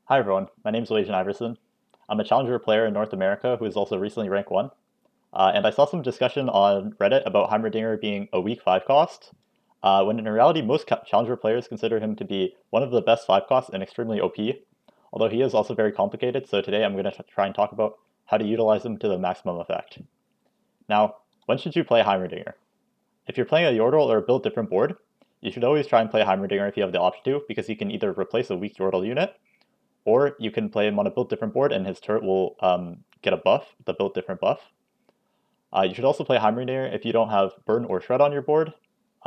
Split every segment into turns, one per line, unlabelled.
Hi everyone, my name is Wasianiverson. I'm a Challenger player in North America who is also recently rank 1. And I saw some discussion on Reddit about Heimerdinger being a weak 5 cost, when in reality most Challenger players consider him to be one of the best 5 costs and extremely OP, although he is also very complicated, so today I'm going to try and talk about how to utilize him to the maximum effect. Now, when should you play Heimerdinger? If you're playing a Yordle or a build different board, you should always try and play Heimerdinger if you have the option to, because he can either replace a weak Yordle unit, or you can play him on a build different board and his turret will get a buff, the build different buff. You should also play Heimerdinger if you don't have Burn or Shred on your board,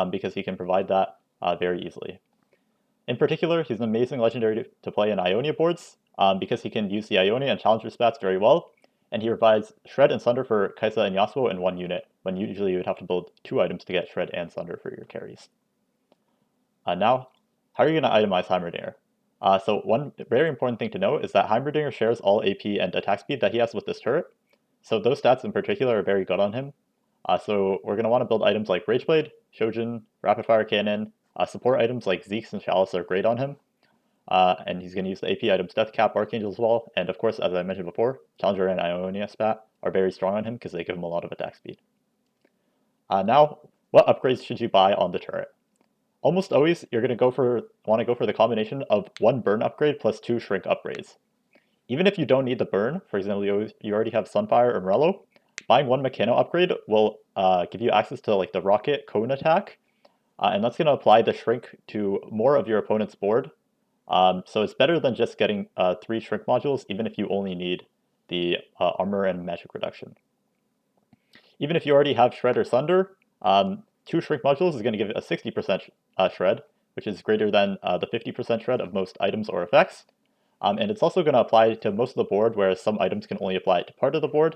because he can provide that very easily. In particular, he's an amazing legendary to play in Ionia boards, because he can use the Ionia and Challenger spats very well, and he provides Shred and Sunder for Kaisa and Yasuo in one unit, when usually you would have to build 2 items to get Shred and Sunder for your carries. Now, how are you going to itemize Heimerdinger? So one very important thing to note is that Heimerdinger shares all AP and attack speed that he has with this turret. So those stats in particular are very good on him. So we're going to want to build items like Rageblade, Shojin, Rapid Fire Cannon. Support items like Zeke's and Chalice are great on him. And he's going to use the AP items Death Cap, Archangel as well. And of course, as I mentioned before, Challenger and Ionia spat are very strong on him because they give him a lot of attack speed. Now, what upgrades should you buy on the turret? Almost always, you're going to want to go for the combination of 1 burn upgrade plus 2 shrink upgrades. Even if you don't need the burn, for example, you already have Sunfire or Morello, buying 1 Mechano upgrade will give you access to like the Rocket Cone attack, and that's going to apply the shrink to more of your opponent's board. So it's better than just getting 3 shrink modules, even if you only need the armor and magic reduction. Even if you already have Shred or Sunder, 2 shrink modules is going to give it a 60% shred, which is greater than the 50% shred of most items or effects. And it's also going to apply to most of the board, whereas some items can only apply to part of the board.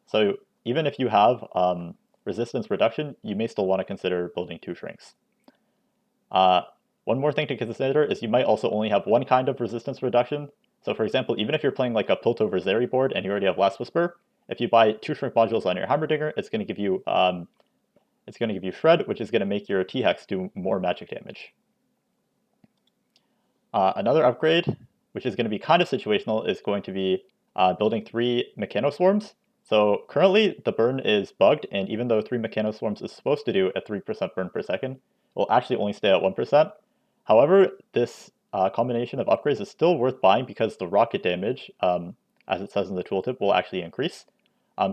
So even if you have resistance reduction, you may still want to consider building 2 shrinks. One more thing to consider is you might also only have one kind of resistance reduction. So for example, even if you're playing like a Piltover Zeri board and you already have Last Whisper, if you buy 2 shrink modules on your Heimerdinger, it's going to give you Shred, which is going to make your T-Hex do more magic damage. Another upgrade, which is going to be kind of situational, is going to be building 3 Mechanoswarms. So currently the burn is bugged, and even though 3 Mechanoswarms is supposed to do a 3% burn per second, it will actually only stay at 1%. However, this combination of upgrades is still worth buying because the rocket damage, as it says in the tooltip, will actually increase.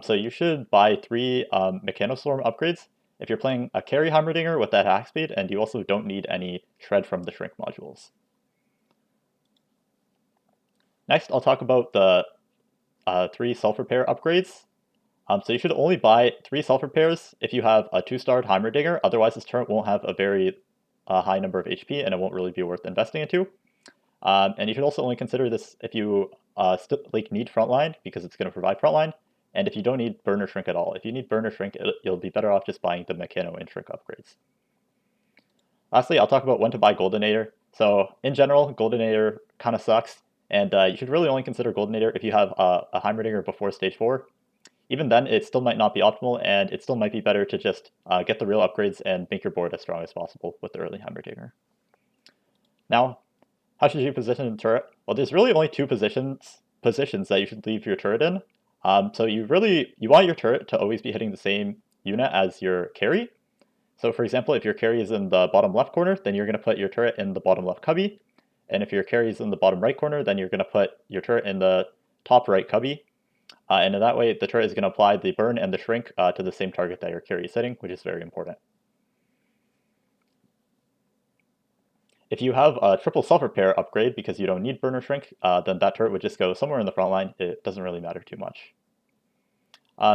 So you should buy 3 Mechanoswarm upgrades if you're playing a carry Heimerdinger with that hack speed, and you also don't need any shred from the shrink modules. Next, I'll talk about the 3 Sulfur Pair upgrades. So you should only buy 3 Sulfur Pairs if you have a 2-starred Heimerdinger, otherwise this turret won't have a very high number of HP and it won't really be worth investing into. And you should also only consider this if you need frontline, because it's going to provide frontline, and if you don't need burn or shrink at all. If you need burn or shrink, you'll be better off just buying the Mechano and shrink upgrades. Lastly, I'll talk about when to buy Goldinator. So in general, Goldinator kind of sucks, and you should really only consider Goldinator if you have a Heimerdinger before stage 4. Even then, it still might not be optimal, and it still might be better to just get the real upgrades and make your board as strong as possible with the early Heimerdinger. Now, how should you position the turret? Well, there's really only 2 positions that you should leave your turret in. So you want your turret to always be hitting the same unit as your carry. So for example, if your carry is in the bottom left corner, then you're going to put your turret in the bottom left cubby. And if your carry is in the bottom right corner, then you're going to put your turret in the top right cubby. And in that way, the turret is going to apply the burn and the shrink to the same target that your carry is hitting, which is very important. If you have a triple Sulfur Pair upgrade because you don't need burn or shrink, then that turret would just go somewhere in the front line. It doesn't really matter too much.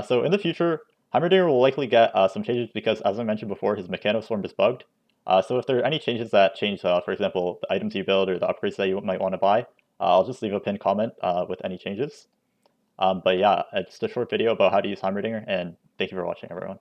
So in the future, Heimerdinger will likely get some changes because, as I mentioned before, his Mechanoswarm is bugged. So if there are any changes that change, for example, the items you build or the upgrades that you might want to buy, I'll just leave a pinned comment with any changes. But yeah, it's just a short video about how to use Heimerdinger, and thank you for watching, everyone.